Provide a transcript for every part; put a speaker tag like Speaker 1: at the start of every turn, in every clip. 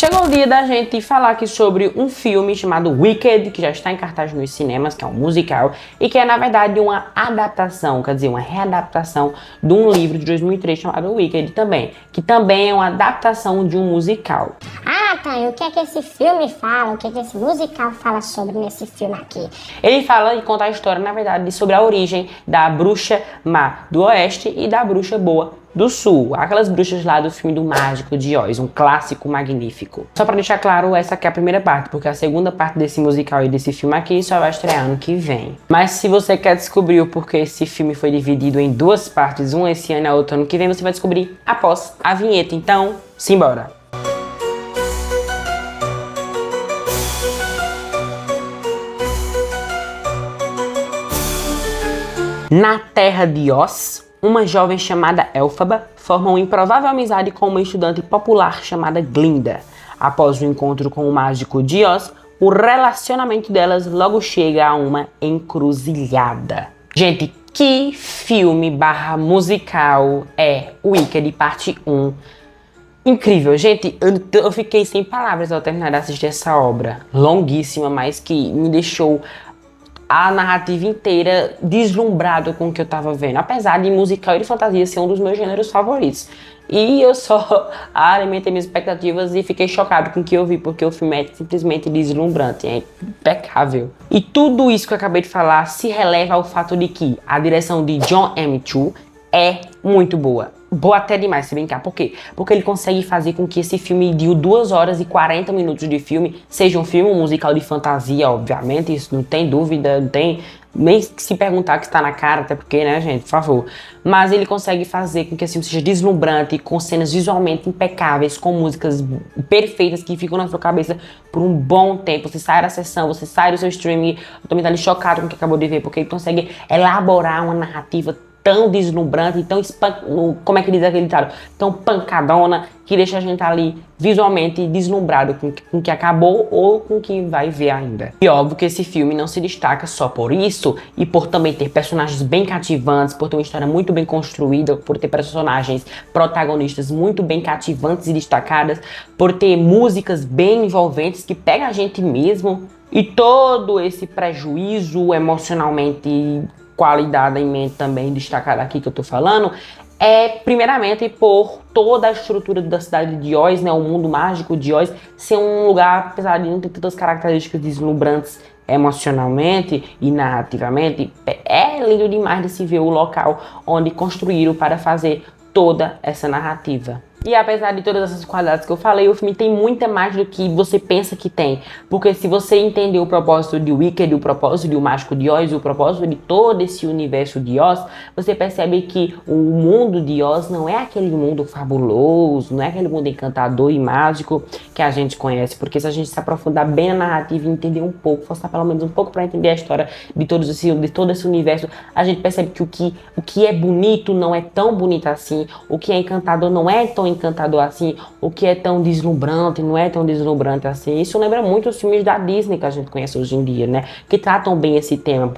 Speaker 1: Chegou o dia da gente falar aqui sobre um filme chamado Wicked, que já está em cartaz nos cinemas, que é um musical, e que é, na verdade, uma adaptação, quer dizer, uma readaptação de um livro de 2003 chamado Wicked também, que também é uma adaptação de um musical.
Speaker 2: Ah, Tânia, o que é que esse filme fala? O que é que esse musical fala sobre nesse filme aqui?
Speaker 1: Ele fala e conta a história, na verdade, sobre a origem da bruxa má do oeste e da bruxa boa do sul, aquelas bruxas lá do filme do Mágico de Oz, um clássico magnífico. Só pra deixar claro, essa aqui é a primeira parte, porque a segunda parte desse musical e desse filme aqui só vai estrear ano que vem. Mas se você quer descobrir o porquê esse filme foi dividido em duas partes, um esse ano e outro ano que vem, você vai descobrir após a vinheta. Então, simbora! Na terra de Oz, uma jovem chamada Elphaba forma uma improvável amizade com uma estudante popular chamada Glinda. Após o encontro com o mágico de Oz, o relacionamento delas logo chega a uma encruzilhada. Gente, que filme barra musical é Wicked parte 1? Incrível, gente, eu fiquei sem palavras ao terminar de assistir essa obra longuíssima, mas que me deixou a narrativa inteira deslumbrado com o que eu tava vendo, apesar de musical e de fantasia ser um dos meus gêneros favoritos. E eu só alimentei minhas expectativas e fiquei chocado com o que eu vi, porque o filme é simplesmente deslumbrante, é impecável. E tudo isso que eu acabei de falar se releva ao fato de que a direção de Jon M. Chu é muito boa. Boa até demais, se brincar. Por quê? Porque ele consegue fazer com que esse filme de 2 horas e 40 minutos de filme seja um filme, um musical de fantasia, obviamente. Isso não tem dúvida, não tem nem se perguntar que está na cara, até porque, né, gente, por favor. Mas ele consegue fazer com que esse filme seja deslumbrante, com cenas visualmente impecáveis, com músicas perfeitas que ficam na sua cabeça por um bom tempo. Você sai da sessão, você sai do seu streaming, totalmente ali chocado com o que acabou de ver, porque ele consegue elaborar uma narrativa tão deslumbrante, tão como é que diz aquele ditado? Tão pancadona, que deixa a gente ali visualmente deslumbrado com o que acabou ou com o que vai ver ainda. E óbvio que esse filme não se destaca só por isso, e por também ter personagens bem cativantes, por ter uma história muito bem construída, por ter personagens protagonistas muito bem cativantes e destacadas, por ter músicas bem envolventes que pegam a gente mesmo, e todo esse prejuízo emocionalmente qualidade em mente também destacada aqui que eu tô falando, é primeiramente por toda a estrutura da cidade de Oz, né, o mundo mágico de Oz, ser um lugar, apesar de não ter tantas características deslumbrantes emocionalmente e narrativamente, é lindo demais de se ver o local onde construíram para fazer toda essa narrativa. E apesar de todas essas qualidades que eu falei, o filme tem muita mais do que você pensa que tem. Porque se você entender o propósito de Wicked, o propósito de O Mágico de Oz, o propósito de todo esse universo de Oz, você percebe que o mundo de Oz não é aquele mundo fabuloso, não é aquele mundo encantador e mágico que a gente conhece. Porque se a gente se aprofundar bem na narrativa e entender um pouco, forçar pelo menos um pouco para entender a história de todo esse universo, a gente percebe que o que é bonito não é tão bonito assim, o que é encantador não é tão encantador assim, o que é tão deslumbrante não é tão deslumbrante assim. Isso lembra muito os filmes da Disney que a gente conhece hoje em dia, né? Que tratam bem esse tema,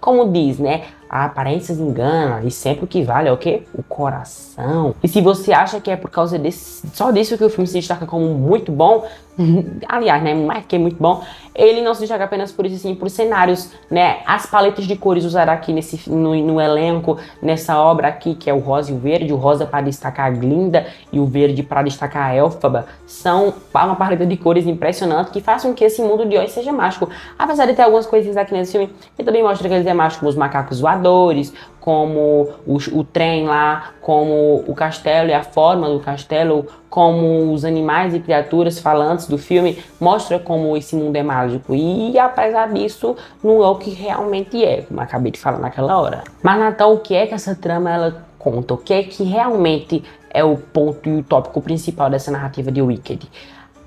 Speaker 1: como diz, né? A aparência engana e sempre o que vale é o quê? O coração. E se você acha que é por causa só disso que o filme se destaca como muito bom, aliás, né, mais que muito bom, ele não se destaca apenas por isso, sim, por cenários, né, as paletas de cores usadas aqui no elenco, nessa obra aqui, que é o rosa e o verde, o rosa para destacar a Glinda e o verde para destacar a Elphaba, são uma paleta de cores impressionante que faz com que esse mundo de Oz seja mágico. Apesar de ter algumas coisinhas aqui nesse filme, que também mostra que ele é mágico, como os macacos voadores, como o trem lá, como o castelo e a forma do castelo, como os animais e criaturas falantes do filme, mostra como esse mundo é mágico. E apesar disso, não é o que realmente é, como eu acabei de falar naquela hora. Mas então, o que é que essa trama ela conta? O que é que realmente é o ponto e o tópico principal dessa narrativa de Wicked?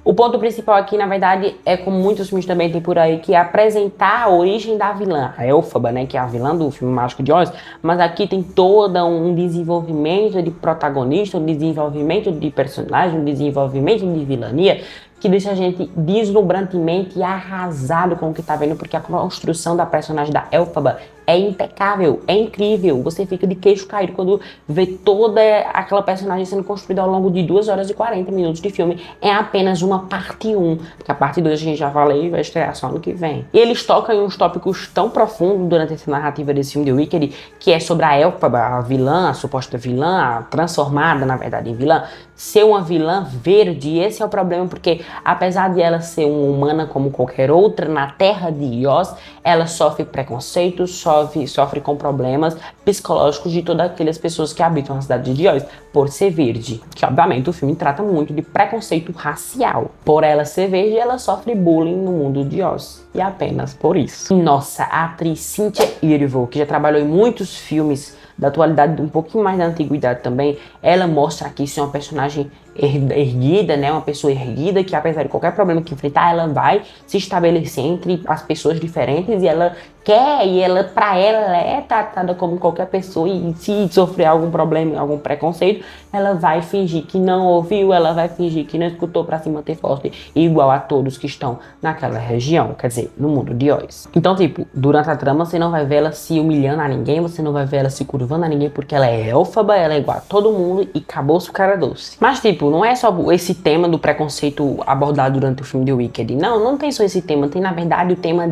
Speaker 1: O ponto principal aqui, na verdade, é como muitos filmes também tem por aí, que é apresentar a origem da vilã, a Elphaba, né, que é a vilã do filme Mágico de Oz, mas aqui tem todo um desenvolvimento de protagonista, um desenvolvimento de personagem, um desenvolvimento de vilania, que deixa a gente deslumbrantemente arrasado com o que tá vendo, porque a construção da personagem da Elphaba é impecável, é incrível. Você fica de queixo caído quando vê toda aquela personagem sendo construída ao longo de 2 horas e 40 minutos de filme. É apenas uma parte 1, porque a parte 2 a gente já falei, vai estrear só ano que vem. E eles tocam em uns tópicos tão profundos durante essa narrativa desse filme The Wicked, que é sobre a Elphaba, a vilã, a suposta vilã, a transformada na verdade em vilã, ser uma vilã verde. E esse é o problema, porque apesar de ela ser uma humana como qualquer outra na terra de Oz, ela sofre preconceito, sofre com problemas psicológicos de todas aquelas pessoas que habitam a cidade de Oz por ser verde. Que obviamente o filme trata muito de preconceito racial. Por ela ser verde, ela sofre bullying no mundo de Oz. E apenas por isso. Nossa, a atriz Cynthia Erivo, que já trabalhou em muitos filmes da atualidade, um pouquinho mais da antiguidade também, ela mostra aqui ser uma personagem erguida, né? Uma pessoa erguida que, apesar de qualquer problema que enfrentar, ela vai se estabelecer entre as pessoas diferentes e ela quer, e ela, pra ela é tratada como qualquer pessoa, e se sofrer algum problema, algum preconceito, ela vai fingir que não ouviu, ela vai fingir que não escutou pra se manter forte, igual a todos que estão naquela região, quer dizer, no mundo de Oz. Então, tipo, durante a trama você não vai ver ela se humilhando a ninguém, você não vai ver ela se curvando a ninguém, porque ela é Elphaba, ela é igual a todo mundo e acabou-se o cara doce. Mas, tipo, não é só esse tema do preconceito abordado durante o filme The Wicked. Não tem só esse tema. Tem, na verdade, o tema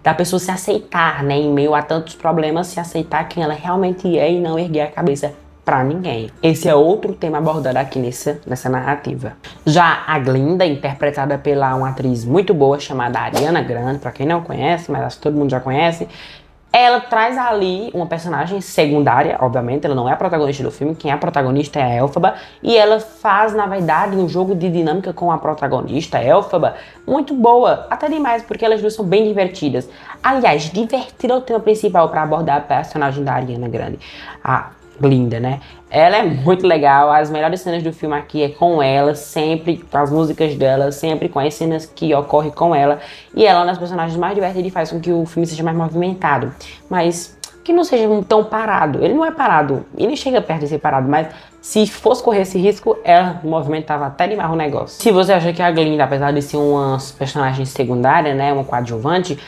Speaker 1: da pessoa se aceitar, né? Em meio a tantos problemas, se aceitar quem ela realmente é e não erguer a cabeça pra ninguém. Esse é outro tema abordado aqui nessa narrativa. Já a Glinda, interpretada pela uma atriz muito boa chamada Ariana Grande, pra quem não conhece, mas acho que todo mundo já conhece, ela traz ali uma personagem secundária, obviamente, ela não é a protagonista do filme, quem é a protagonista é a Elphaba, e ela faz, na verdade, um jogo de dinâmica com a protagonista, a Elphaba, muito boa, até demais, porque elas duas são bem divertidas. Aliás, divertida é o tema principal para abordar a personagem da Ariana Grande, a Glinda, né? Ela é muito legal, as melhores cenas do filme aqui é com ela, sempre com as músicas dela, sempre com as cenas que ocorrem com ela. E ela é uma das personagens mais divertidas e faz com que o filme seja mais movimentado. Mas que não seja tão parado. Ele não é parado, ele chega perto de ser parado, mas se fosse correr esse risco, ela movimentava até demais o negócio. Se você acha que a Glinda, apesar de ser uma personagem secundária, né, uma coadjuvante,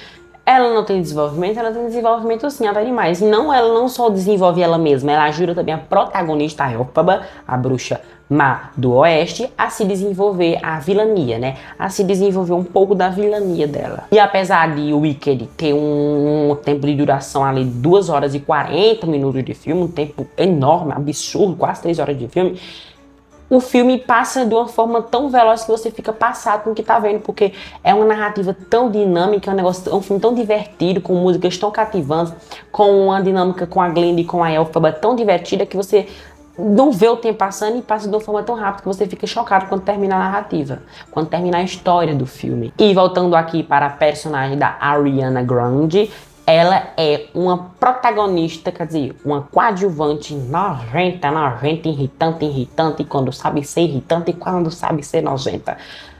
Speaker 1: ela não tem desenvolvimento, ela tem desenvolvimento sim, até demais. Ela não só desenvolve ela mesma, ela ajuda também a protagonista, a Elphaba, a bruxa má do oeste, a se desenvolver a vilania, né? A se desenvolver um pouco da vilania dela. E apesar de o Wicked ter um tempo de duração ali, 2 horas e 40 minutos de filme, um tempo enorme, absurdo, quase 3 horas de filme, o filme passa de uma forma tão veloz que você fica passado com o que tá vendo, porque é uma narrativa tão dinâmica, é um filme tão divertido, com músicas tão cativantes, com uma dinâmica com a Glinda e com a Elphaba tão divertida que você não vê o tempo passando e passa de uma forma tão rápida que você fica chocado quando termina a narrativa, quando termina a história do filme. E voltando aqui para a personagem da Ariana Grande, ela é uma protagonista, quer dizer, uma coadjuvante nojenta, irritante, quando sabe ser irritante e quando sabe ser nojenta.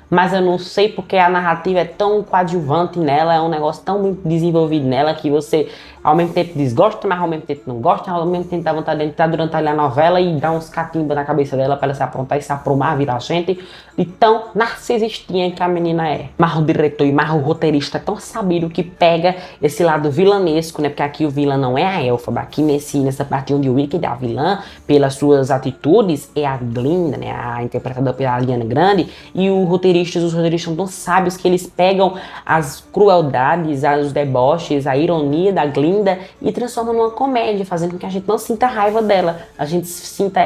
Speaker 1: Mas eu não sei porque a narrativa é tão coadjuvante nela, é um negócio tão bem desenvolvido nela que você ao mesmo tempo desgosta, mas ao mesmo tempo não gosta, ao mesmo tempo dá vontade de entrar durante a novela e dar uns catimbas na cabeça dela para ela se aprontar e se aprumar, virar gente, de tão narcisistinha que a menina é. Mas o diretor e mais o roteirista é tão sabido que pega esse lado vilanesco, né? Porque aqui o vilã não é a Elphaba, aqui nessa parte onde o Wicked, a vilã, pelas suas atitudes, é a Glinda, né? A interpretada pela Ariana Grande, e os roteiristas são tão sábios que eles pegam as crueldades, os deboches, a ironia da Glinda e transformam numa comédia, fazendo com que a gente não sinta raiva dela, a gente sinta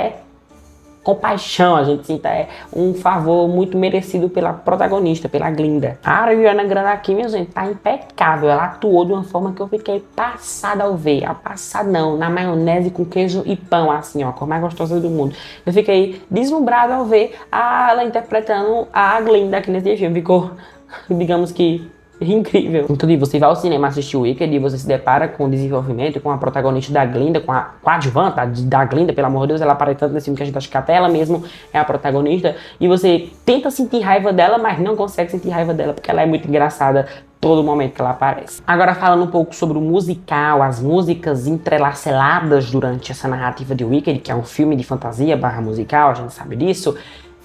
Speaker 1: compaixão, a gente sinta um favor muito merecido pela protagonista, pela Glinda. A Ariana Grande aqui, minha gente, tá impecável. Ela atuou de uma forma que eu fiquei passada ao ver. Passada não, na maionese com queijo e pão, assim, ó, a cor mais gostosa do mundo. Eu fiquei deslumbrada ao ver ela interpretando a Glinda aqui nesse filme. Ficou, digamos que, incrível. Então, você vai ao cinema assistir o Wicked e você se depara com o desenvolvimento, com a protagonista da Glinda, com a coadjuvante da Glinda, pelo amor de Deus, ela aparece tanto nesse filme que a gente acha que até ela mesmo é a protagonista, e você tenta sentir raiva dela, mas não consegue sentir raiva dela, porque ela é muito engraçada todo momento que ela aparece. Agora, falando um pouco sobre o musical, as músicas entrelaçadas durante essa narrativa de Wicked, que é um filme de fantasia / musical, a gente sabe disso,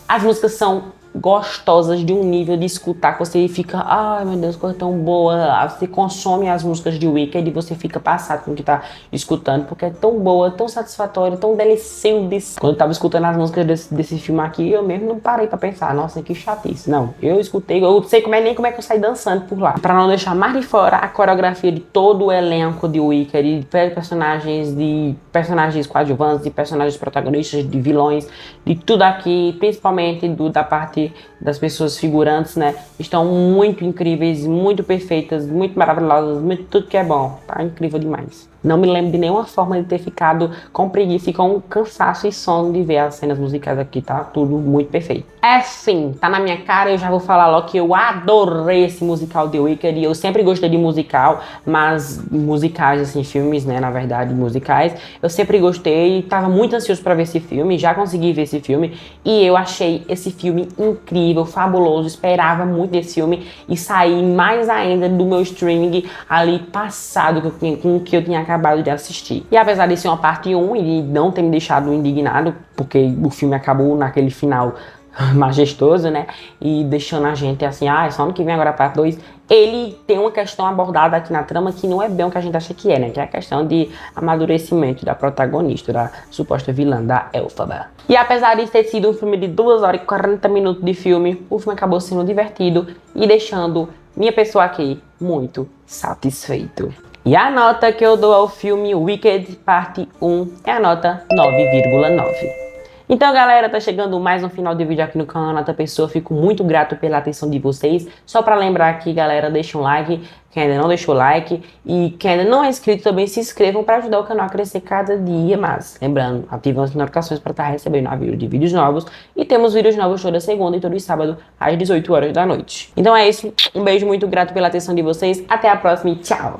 Speaker 1: as músicas são gostosas de um nível de escutar que você fica, ai meu Deus, coisa tão boa. Você consome as músicas de Wicked e você fica passado com o que tá escutando, porque é tão boa, tão satisfatória, tão deliciosa. Quando eu tava escutando as músicas desse filme aqui, eu mesmo não parei pra pensar, nossa, que chatice. Não, eu escutei, eu sei nem como é que eu saí dançando por lá. Pra não deixar mais de fora a coreografia de todo o elenco de Wicked, de personagens coadjuvantes, de personagens protagonistas, de vilões, de tudo aqui, principalmente da parte das pessoas figurantes, né? Estão muito incríveis, muito perfeitas, muito maravilhosas, muito tudo que é bom. Tá incrível demais. Não me lembro de nenhuma forma de ter ficado com preguiça e com cansaço e sono de ver as cenas musicais aqui, tá? Tudo muito perfeito. É sim, tá na minha cara, eu já vou falar logo que eu adorei esse musical de Wicked. Eu sempre gostei de musical, mas musicais, assim, filmes, né, na verdade, musicais, eu sempre gostei e tava muito ansioso pra ver esse filme, já consegui ver esse filme e eu achei esse filme incrível, fabuloso, esperava muito desse filme e saí mais ainda do meu streaming ali passado com o que eu tinha acabado de assistir. E apesar de ser uma parte 1 e não ter me deixado indignado, porque o filme acabou naquele final majestoso, né, e deixando a gente assim, só ano que vem agora a parte 2, ele tem uma questão abordada aqui na trama que não é bem o que a gente acha que é, né, que é a questão de amadurecimento da protagonista, da suposta vilã, da Elphaba. E apesar de ter sido um filme de 2 horas e 40 minutos de filme, o filme acabou sendo divertido e deixando minha pessoa aqui muito satisfeito. E a nota que eu dou ao filme Wicked Parte 1 é a nota 9,9. Então, galera, tá chegando mais um final de vídeo aqui no canal Nota Pessoa. Fico muito grato pela atenção de vocês. Só pra lembrar aqui, galera, deixa um like, quem ainda não deixou o like. E quem ainda não é inscrito também se inscrevam pra ajudar o canal a crescer cada dia mais. Lembrando, ativem as notificações pra estar recebendo aviso de vídeos novos. E temos vídeos novos toda segunda e todo sábado às 18 horas da noite. Então é isso. Um beijo muito grato pela atenção de vocês. Até a próxima e tchau!